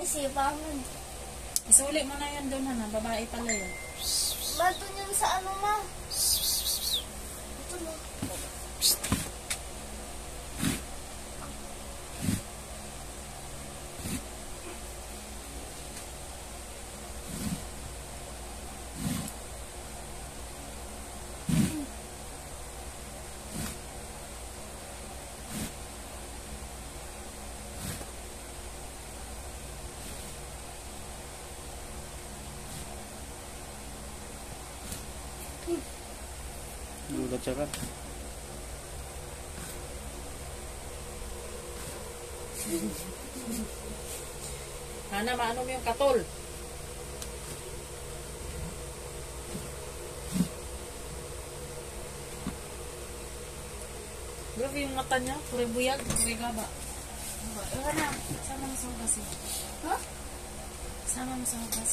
Isipan mo. Isuli mo na yan doon, Hana. Babae pala yun. Bato yun sa ano, ma? Ito na. Gulat siya ka. Hana, maano mo yung katol? Grabe yung mata niya. Pure buyag, pure gaba. Hana, sama mo sa hugas eh. Ha? Sama mo sa hugas.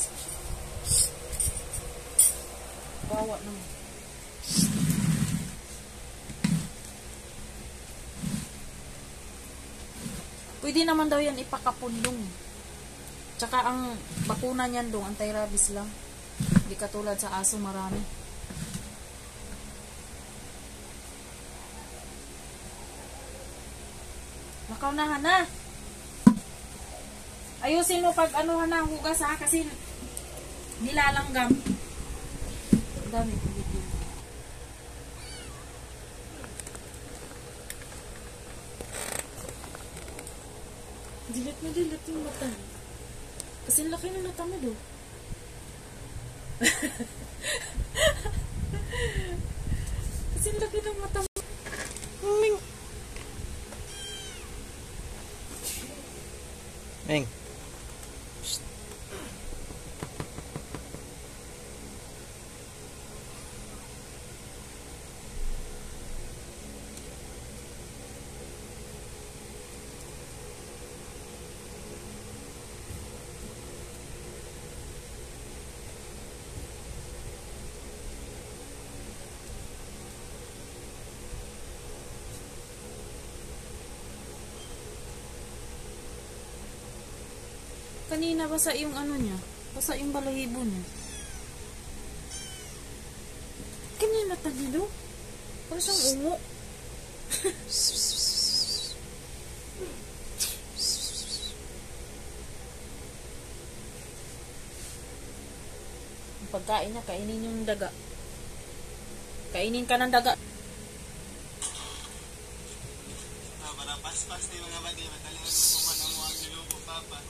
Bawa naman. Pwede naman daw yan ipakapundong. Tsaka ang bakuna niyan dong, anti-rabies lang. Hindi katulad sa aso marami. Makaw na, Hana. Ayusin mo pag ano, Hana, hugas ha, kasi nilalanggam. Ang dami ko video. Dilit yung mata. Kasi laki na mata mo do. Kasi laki ng mata mo. Meng. Kanina basa yung ano niya. Basa yung balahibo niya. Kanina mata niya do. Parang siyang umo. Ang pagkain niya, kainin yung daga. Kainin ka ng daga. Para pas-pas na yung mga badi, matalingan mo kung ano mo ang nilupo, Papa.